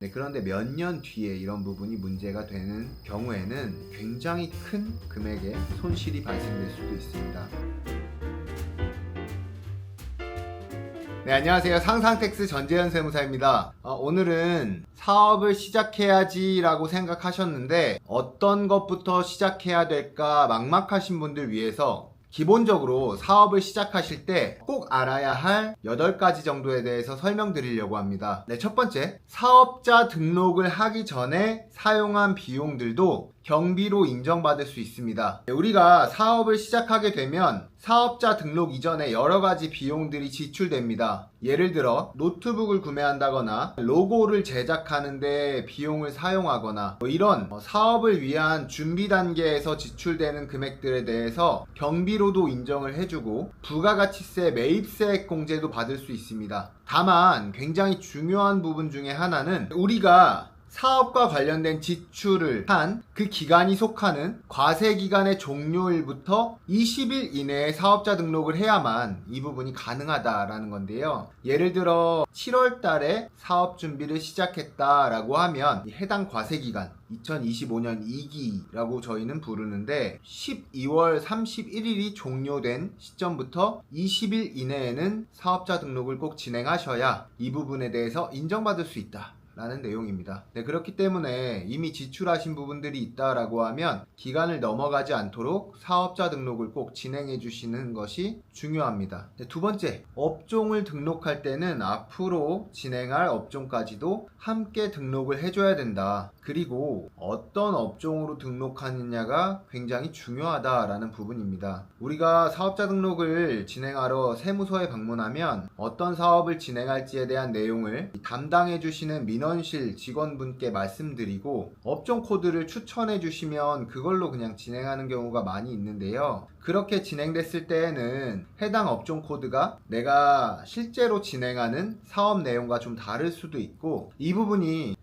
네, 그런데 몇 년 뒤에 이런 부분이 문제가 되는 경우에는 굉장히 큰 금액의 손실이 발생될 수도 있습니다. 네, 안녕하세요. 상상텍스 전재현 세무사입니다. 오늘은 사업을 시작해야지 라고 생각하셨는데 어떤 것부터 시작해야 될까 막막하신 분들 위해서 기본적으로 사업을 시작하실 때 꼭 알아야 할 8가지 정도에 대해서 설명드리려고 합니다. 네, 첫 번째, 사업자 등록을 하기 전에 사용한 비용들도 경비로 인정받을 수 있습니다. 우리가 사업을 시작하게 되면 사업자 등록 이전에 여러가지 비용들이 지출됩니다. 예를 들어 노트북을 구매한다거나 로고를 제작하는데 비용을 사용하거나 이런 사업을 위한 준비 단계에서 지출되는 금액들에 대해서 경비로도 인정을 해주고 부가가치세 매입세액 공제도 받을 수 있습니다. 다만 굉장히 중요한 부분 중에 하나는 우리가 사업과 관련된 지출을 한 그 기간이 속하는 과세기간의 종료일부터 20일 이내에 사업자 등록을 해야만 이 부분이 가능하다라는 건데요. 예를 들어 7월 달에 사업 준비를 시작했다라고 하면 해당 과세기간 2025년 2기라고 저희는 부르는데 12월 31일이 종료된 시점부터 20일 이내에는 사업자 등록을 꼭 진행하셔야 이 부분에 대해서 인정받을 수 있다 라는 내용입니다. 네, 그렇기 때문에 이미 지출하신 부분들이 있다라고 하면 기간을 넘어가지 않도록 사업자 등록을 꼭 진행해 주시는 것이 중요합니다. 네, 두 번째, 업종을 등록할 때는 앞으로 진행할 업종까지도 함께 등록을 해줘야 된다. 그리고 어떤 업종으로 등록하느냐가 굉장히 중요하다라는 부분입니다. 우리가 사업자 등록을 진행하러 세무서에 방문하면 어떤 사업을 진행할지에 대한 내용을 담당해 주시는 민원실 직원분께 말씀드리고 업종 코드를 추천해 주시면 그걸로 그냥 진행하는 경우가 많이 있는데요. 그렇게 진행됐을 때에는 해당 업종 코드가 내가 실제로 진행하는 사업 내용과 좀 다를 수도 있고 이 부분이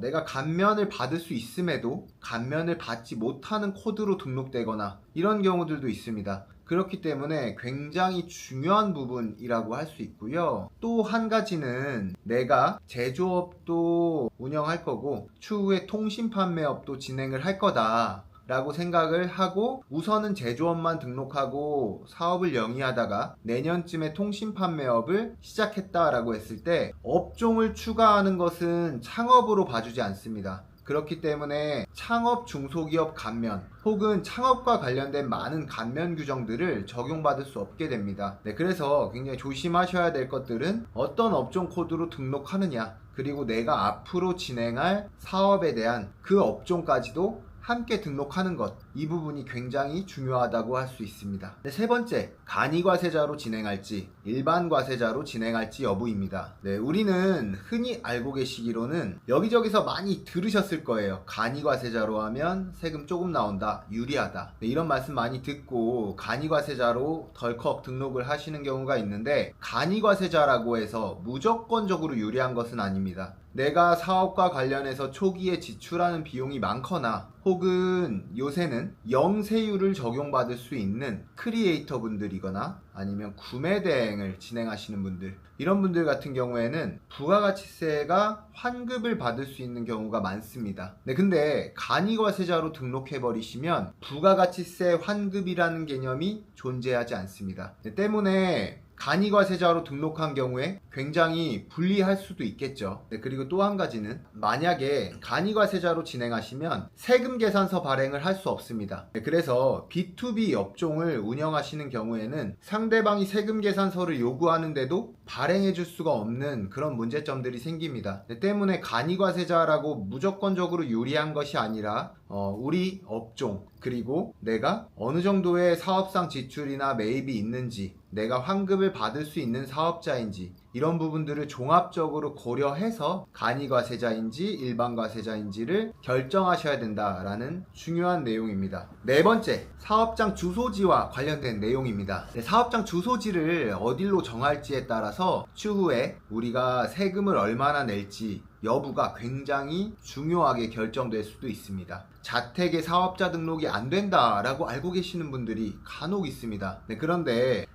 내가 감면을 받을 수 있음에도 감면을 받지 못하는 코드로 등록되거나 이런 경우들도 있습니다. 그렇기 때문에 굉장히 중요한 부분이라고 할 수 있고요. 또 한 가지는 내가 제조업도 운영할 거고 추후에 통신 판매업도 진행을 할 거다 라고 생각을 하고 우선은 제조업만 등록하고 사업을 영위하다가 내년쯤에 통신 판매업을 시작했다라고 했을 때 업종을 추가하는 것은 창업으로 봐주지 않습니다. 그렇기 때문에 창업 중소기업 감면 혹은 창업과 관련된 많은 감면 규정들을 적용받을 수 없게 됩니다. 네, 그래서 굉장히 조심하셔야 될 것들은 어떤 업종 코드로 등록하느냐 그리고 내가 앞으로 진행할 사업에 대한 그 업종까지도 함께 등록하는 것, 이 부분이 굉장히 중요하다고 할 수 있습니다. 네, 세 번째, 간이과세자로 진행할지 일반 과세자로 진행할지 여부입니다. 네, 우리는 흔히 알고 계시기로는 여기저기서 많이 들으셨을 거예요. 간이과세자로 하면 세금 조금 나온다, 유리하다. 네, 이런 말씀 많이 듣고 간이과세자로 덜컥 등록을 하시는 경우가 있는데 간이과세자라고 해서 무조건적으로 유리한 것은 아닙니다. 내가 사업과 관련해서 초기에 지출하는 비용이 많거나 혹은 요새는 영세율을 적용받을 수 있는 크리에이터 분들이거나 아니면 구매 대행을 진행하시는 분들 이런 분들 같은 경우에는 부가가치세가 환급을 받을 수 있는 경우가 많습니다. 네, 근데 간이과세자로 등록해 버리시면 부가가치세 환급이라는 개념이 존재하지 않습니다. 네, 때문에 간이과세자로 등록한 경우에 굉장히 불리할 수도 있겠죠. 네, 그리고 또 한 가지는 만약에 간이과세자로 진행하시면 세금 계산서 발행을 할 수 없습니다. 네, 그래서 B2B 업종을 운영하시는 경우에는 상대방이 세금 계산서를 요구하는데도 발행해 줄 수가 없는 그런 문제점들이 생깁니다. 네, 때문에 간이과세자라고 무조건적으로 유리한 것이 아니라 우리 업종 그리고 내가 어느 정도의 사업상 지출이나 매입이 있는지 내가 환급을 받을 수 있는 사업자인지 이런 부분들을 종합적으로 고려해서 간이과세자인지 일반과세자인지를 결정하셔야 된다라는 중요한 내용입니다. 네 번째, 사업장 주소지와 관련된 내용입니다. 네, 사업장 주소지를 어디로 정할지에 따라서 추후에 우리가 세금을 얼마나 낼지 여부가 굉장히 중요하게 결정될 수도 있습니다. 자택의 사업자 등록이 안 된다라고 알고 계시는 분들이 간혹 있습니다. 네, 그런데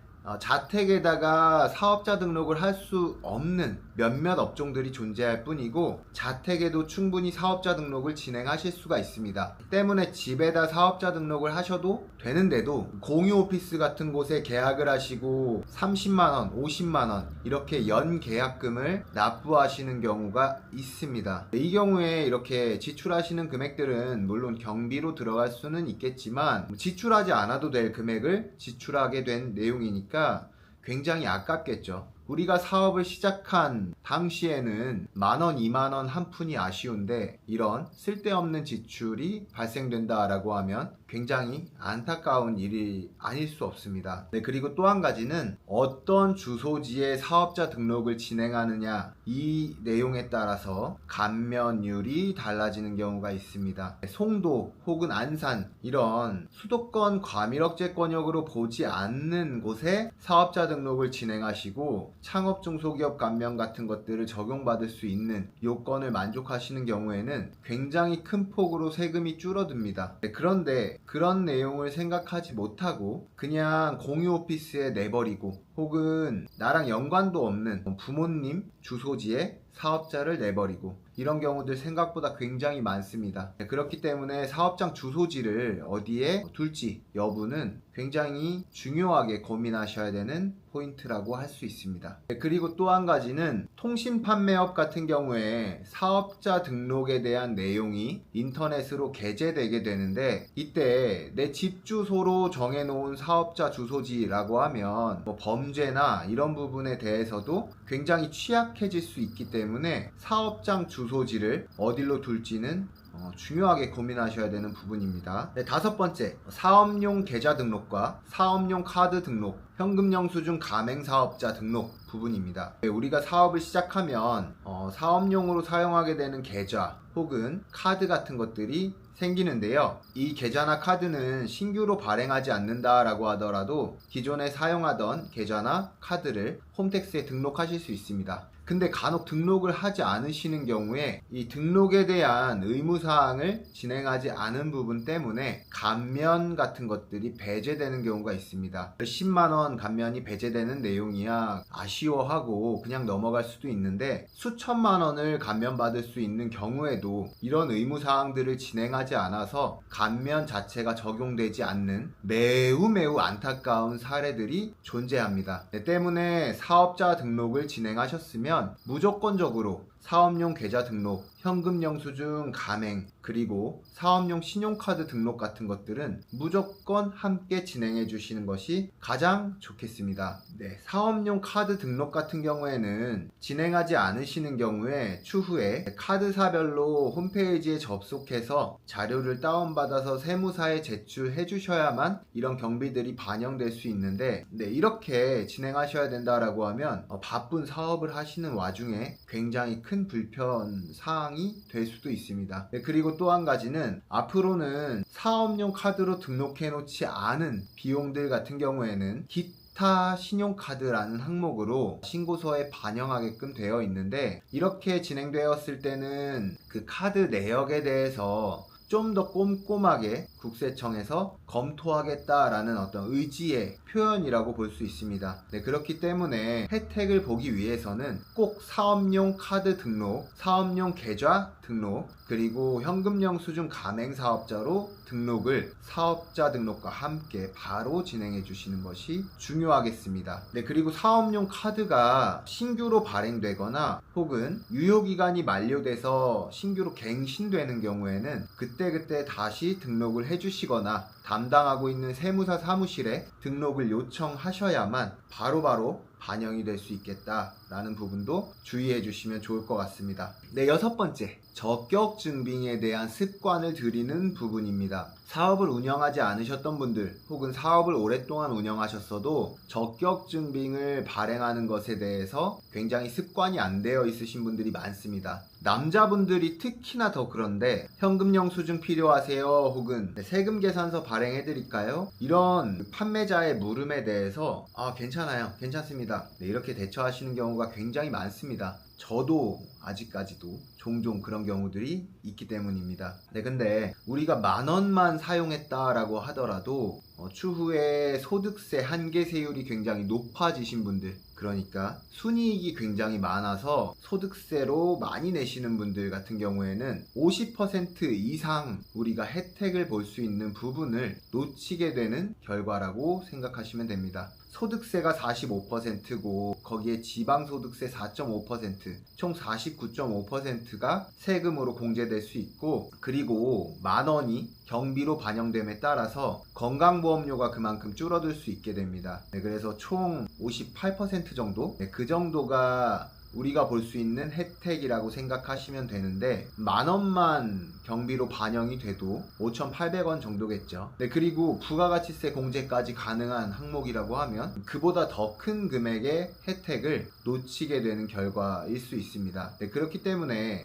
자택에다가 사업자 등록을 할 수 없는 몇몇 업종들이 존재할 뿐이고 자택에도 충분히 사업자 등록을 진행하실 수가 있습니다. 때문에 집에다 사업자 등록을 하셔도 되는데도 공유 오피스 같은 곳에 계약을 하시고 30만원, 50만원 이렇게 연 계약금을 납부하시는 경우가 있습니다. 이 경우에 이렇게 지출하시는 금액들은 물론 경비로 들어갈 수는 있겠지만 지출하지 않아도 될 금액을 지출하게 된 내용이니까 굉장히 아깝겠죠. 우리가 사업을 시작한 당시에는 만원, 2만원 한 푼이 아쉬운데 이런 쓸데없는 지출이 발생된다라고 하면 굉장히 안타까운 일이 아닐 수 없습니다. 네, 그리고 또 한 가지는 어떤 주소지에 사업자 등록을 진행하느냐 이 내용에 따라서 감면율이 달라지는 경우가 있습니다. 송도 혹은 안산 이런 수도권 과밀억제권역으로 보지 않는 곳에 사업자 등록을 진행하시고 창업 중소기업 감면 같은 것들을 적용받을 수 있는 요건을 만족하시는 경우에는 굉장히 큰 폭으로 세금이 줄어듭니다. 네, 그런데 그런 내용을 생각하지 못하고 그냥 공유 오피스에 내버리고 혹은 나랑 연관도 없는 부모님 주소지에 사업자를 내버리고 이런 경우들 생각보다 굉장히 많습니다. 그렇기 때문에 사업장 주소지를 어디에 둘지 여부는 굉장히 중요하게 고민하셔야 되는 포인트라고 할 수 있습니다. 그리고 또 한 가지는 통신 판매업 같은 경우에 사업자 등록에 대한 내용이 인터넷으로 게재되게 되는데 이때 내 집 주소로 정해놓은 사업자 주소지라고 하면 범죄나 이런 부분에 대해서도 굉장히 취약해질 수 있기 때문에 사업장 주소지를 어디로 둘지는 중요하게 고민하셔야 되는 부분입니다. 네, 다섯 번째, 사업용 계좌 등록과 사업용 카드 등록, 현금 영수증 가맹사업자 등록 부분입니다. 네, 우리가 사업을 시작하면 사업용으로 사용하게 되는 계좌 혹은 카드 같은 것들이 생기는데요. 이 계좌나 카드는 신규로 발행하지 않는다라고 하더라도 기존에 사용하던 계좌나 카드를 홈택스에 등록하실 수 있습니다. 근데 간혹 등록을 하지 않으시는 경우에 이 등록에 대한 의무사항을 진행하지 않은 부분 때문에 감면 같은 것들이 배제되는 경우가 있습니다. 10만원 감면이 배제되는 내용이야 아쉬워하고 그냥 넘어갈 수도 있는데 수천만원을 감면받을 수 있는 경우에도 이런 의무사항들을 진행하지 않아서 감면 자체가 적용되지 않는 매우 안타까운 사례들이 존재합니다. 때문에 사업자 등록을 진행하셨으면 무조건적으로 사업용 계좌 등록, 현금 영수증 가맹, 그리고 사업용 신용카드 등록 같은 것들은 무조건 함께 진행해 주시는 것이 가장 좋겠습니다. 네, 사업용 카드 등록 같은 경우에는 진행하지 않으시는 경우에 추후에 카드사별로 홈페이지에 접속해서 자료를 다운받아서 세무사에 제출해 주셔야만 이런 경비들이 반영될 수 있는데 네, 이렇게 진행하셔야 된다라고 하면 바쁜 사업을 하시는 와중에 굉장히 큰 불편 사항이 될 수도 있습니다. 네, 그리고 또 한 가지는 앞으로는 사업용 카드로 등록해 놓지 않은 비용들 같은 경우에는 기타 신용카드라는 항목으로 신고서에 반영하게끔 되어 있는데 이렇게 진행되었을 때는 그 카드 내역에 대해서 좀 더 꼼꼼하게 국세청에서 검토하겠다라는 어떤 의지의 표현이라고 볼 수 있습니다. 네, 그렇기 때문에 혜택을 보기 위해서는 꼭 사업용 카드 등록, 사업용 계좌 등록, 그리고 현금 영수증 가맹사업자로 등록을 사업자 등록과 함께 바로 진행해 주시는 것이 중요하겠습니다. 네, 그리고 사업용 카드가 신규로 발행되거나 혹은 유효기간이 만료돼서 신규로 갱신되는 경우에는 그때 다시 등록을 해주시거나 담당하고 있는 세무사 사무실에 등록을 요청하셔야만 바로바로 반영이 될 수 있겠다라는 부분도 주의해 주시면 좋을 것 같습니다. 네, 여섯 번째, 적격 증빙에 대한 습관을 들이는 부분입니다. 사업을 운영하지 않으셨던 분들 혹은 사업을 오랫동안 운영하셨어도 적격 증빙을 발행하는 것에 대해서 굉장히 습관이 안 되어 있으신 분들이 많습니다. 남자분들이 특히나 더 그런데 현금 영수증 필요하세요? 혹은 세금 계산서 발행해 드릴까요? 이런 판매자의 물음에 대해서 괜찮아요, 괜찮습니다 합니다. 네, 이렇게 대처하시는 경우가 굉장히 많습니다. 저도 아직까지도 종종 그런 경우들이 있기 때문입니다. 네, 근데 우리가 10,000원만 사용했다라고 하더라도 추후에 소득세 한계세율이 굉장히 높아지신 분들, 그러니까 순이익이 굉장히 많아서 소득세로 많이 내시는 분들 같은 경우에는 50% 이상 우리가 혜택을 볼 수 있는 부분을 놓치게 되는 결과라고 생각하시면 됩니다. 소득세가 45%고 거기에 지방소득세 4.5%, 총 49.5%가 세금으로 공제될 수 있고, 그리고 10,000원이 경비로 반영됨에 따라서 건강보험료가 그만큼 줄어들 수 있게 됩니다. 네, 그래서 총 58% 정도? 네, 그 정도가 우리가 볼 수 있는 혜택이라고 생각하시면 되는데, 10,000원만 경비로 반영이 돼도 5,800원 정도겠죠. 네, 그리고 부가가치세 공제까지 가능한 항목이라고 하면 그보다 더 큰 금액의 혜택을 놓치게 되는 결과일 수 있습니다. 네, 그렇기 때문에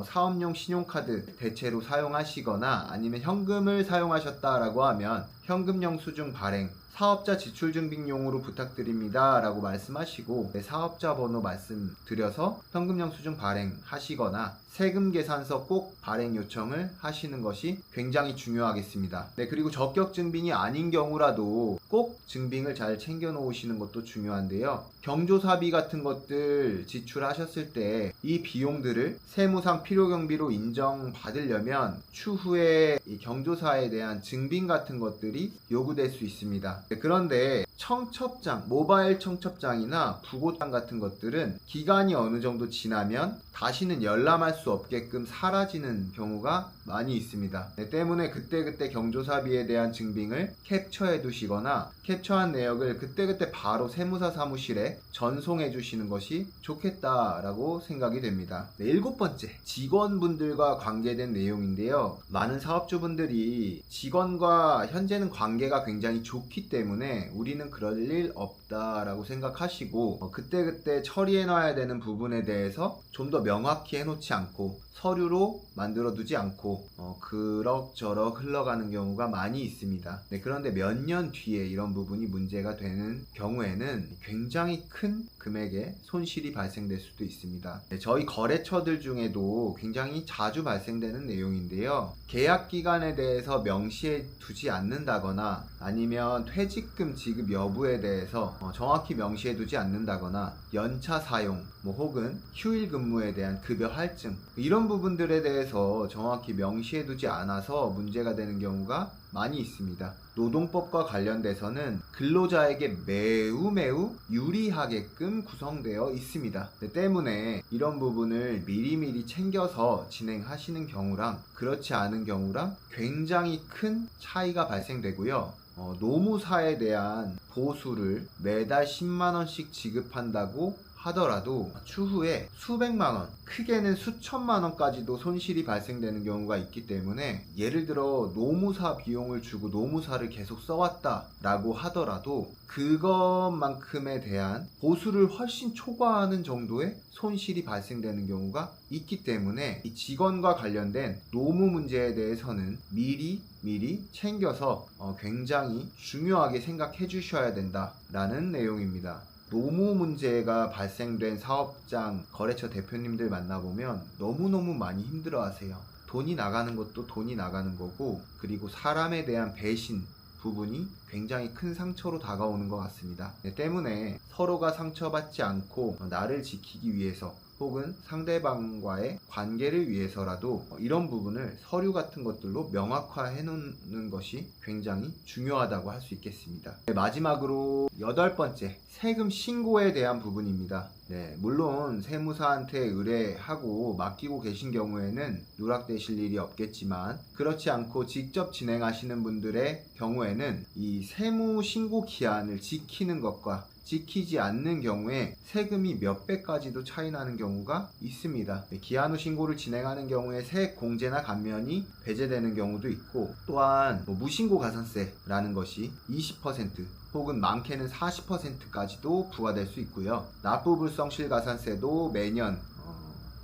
사업용 신용카드 대체로 사용하시거나 아니면 현금을 사용하셨다라고 하면 현금 영수증 발행, 사업자 지출증빙용으로 부탁드립니다 라고 말씀하시고 사업자 번호 말씀드려서 현금 영수증 발행하시거나 세금계산서 꼭 발행 요청을 하시는 것이 굉장히 중요하겠습니다. 네, 그리고 적격 증빙이 아닌 경우라도 꼭 증빙을 잘 챙겨 놓으시는 것도 중요한데요. 경조사비 같은 것들 지출하셨을 때 이 비용들을 세무상 필요경비로 인정받으려면 추후에 이 경조사에 대한 증빙 같은 것들이 요구될 수 있습니다. 네, 그런데 청첩장, 모바일 청첩장이나 부고장 같은 것들은 기간이 어느 정도 지나면 다시는 열람할 수 없게끔 사라지는 경우가 많이 있습니다. 네, 때문에 그때그때 경조사비에 대한 증빙을 캡처해 두시거나 캡처한 내역을 그때그때 바로 세무사 사무실에 전송해 주시는 것이 좋겠다라고 생각이 됩니다. 네, 7번째, 직원분들과 관계된 내용인데요. 많은 사업주분들이 직원과 현재는 관계가 굉장히 좋기 때문에 우리는 그럴 일 없다라고 생각하시고 그때그때 처리해 놔야 되는 부분에 대해서 좀 더 명확히 해놓지 않고 서류로 만들어 두지 않고 그럭저럭 흘러가는 경우가 많이 있습니다. 네, 그런데 몇 년 뒤에 이런 부분이 문제가 되는 경우에는 굉장히 큰 금액의 손실이 발생될 수도 있습니다. 네, 저희 거래처들 중에도 굉장히 자주 발생되는 내용인데요. 계약 기간에 대해서 명시해 두지 않는다거나 아니면 퇴직금 지급 여부에 대해서 정확히 명시해 두지 않는다거나 연차 사용 혹은 휴일 근무에 대한 급여 할증, 이런 부분들에 대해서 정확히 명시해 두지 않아서 문제가 되는 경우가 많이 있습니다. 노동법과 관련돼서는 근로자에게 매우 유리하게끔 구성되어 있습니다. 때문에 이런 부분을 미리미리 챙겨서 진행하시는 경우랑 그렇지 않은 경우랑 굉장히 큰 차이가 발생되고요. 노무사에 대한 보수를 매달 10만원씩 지급한다고 하더라도 추후에 수백만원, 크게는 수천만원까지도 손실이 발생되는 경우가 있기 때문에, 예를 들어 노무사 비용을 주고 노무사를 계속 써왔다 라고 하더라도 그것만큼에 대한 보수를 훨씬 초과하는 정도의 손실이 발생되는 경우가 있기 때문에 이 직원과 관련된 노무 문제에 대해서는 미리 챙겨서 굉장히 중요하게 생각해 주셔야 된다라는 내용입니다. 노무 문제가 발생된 사업장, 거래처 대표님들 만나보면 너무너무 많이 힘들어하세요. 돈이 나가는 것도 돈이 나가는 거고, 그리고 사람에 대한 배신 부분이 굉장히 큰 상처로 다가오는 것 같습니다. 때문에 서로가 상처받지 않고 나를 지키기 위해서 혹은 상대방과의 관계를 위해서라도 이런 부분을 서류 같은 것들로 명확화해 놓는 것이 굉장히 중요하다고 할 수 있겠습니다. 마지막으로 8번째, 세금 신고에 대한 부분입니다. 네, 물론 세무사한테 의뢰하고 맡기고 계신 경우에는 누락되실 일이 없겠지만, 그렇지 않고 직접 진행하시는 분들의 경우에는 이 세무 신고 기한을 지키는 것과 지키지 않는 경우에 세금이 몇 배까지도 차이 나는 경우가 있습니다. 기한 후 신고를 진행하는 경우에 세액 공제나 감면이 배제되는 경우도 있고, 또한 무신고 가산세라는 것이 20% 혹은 많게는 40%까지도 부과될 수 있고요. 납부불성실 가산세도 매년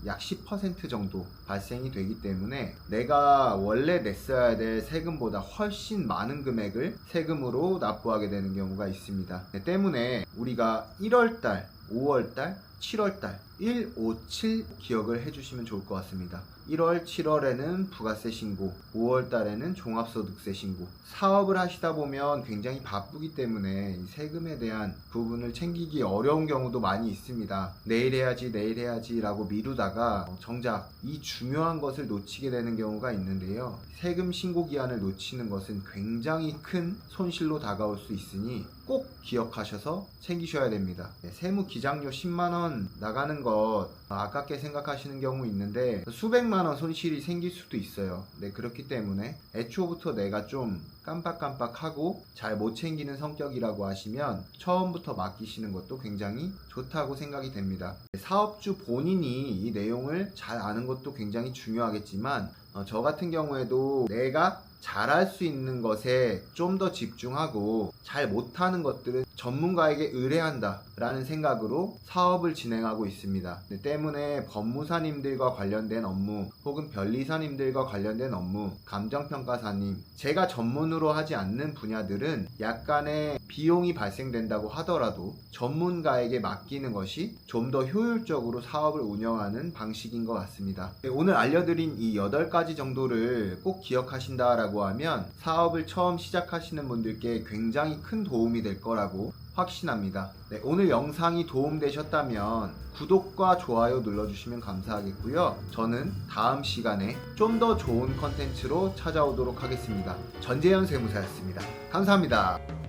약 10% 정도 발생이 되기 때문에 내가 원래 냈어야 될 세금보다 훨씬 많은 금액을 세금으로 납부하게 되는 경우가 있습니다. 때문에 우리가 1월달, 5월달, 7월달 1, 5, 7 기억을 해주시면 좋을 것 같습니다. 1월, 7월에는 부가세 신고, 5월 달에는 종합소득세 신고. 사업을 하시다 보면 굉장히 바쁘기 때문에 이 세금에 대한 부분을 챙기기 어려운 경우도 많이 있습니다. 내일 해야지 라고 미루다가 정작 이 중요한 것을 놓치게 되는 경우가 있는데요. 세금 신고 기한을 놓치는 것은 굉장히 큰 손실로 다가올 수 있으니 꼭 기억하셔서 챙기셔야 됩니다. 세무 기장료 10만원 나가는 것 아깝게 생각하시는 경우 있는데 수백만원 손실이 생길 수도 있어요. 네, 그렇기 때문에 애초부터 내가 좀 깜빡깜빡하고 잘 못 챙기는 성격이라고 하시면 처음부터 맡기시는 것도 굉장히 좋다고 생각이 됩니다. 사업주 본인이 이 내용을 잘 아는 것도 굉장히 중요하겠지만 저 같은 경우에도 내가 잘할 수 있는 것에 좀 더 집중하고 잘 못하는 것들은 전문가에게 의뢰한다 라는 생각으로 사업을 진행하고 있습니다. 때문에 법무사님들과 관련된 업무 혹은 변리사님들과 관련된 업무, 감정평가사님, 제가 전문으로 하지 않는 분야들은 약간의 비용이 발생된다고 하더라도 전문가에게 맡기는 것이 좀 더 효율적으로 사업을 운영하는 방식인 것 같습니다. 오늘 알려드린 이 8가지 정도를 꼭 기억하신다라고 하면 사업을 처음 시작하시는 분들께 굉장히 큰 도움이 될 거라고 확신합니다. 네, 오늘 영상이 도움되셨다면 구독과 좋아요 눌러주시면 감사하겠고요. 저는 다음 시간에 좀 더 좋은 컨텐츠로 찾아오도록 하겠습니다. 전재현 세무사였습니다. 감사합니다.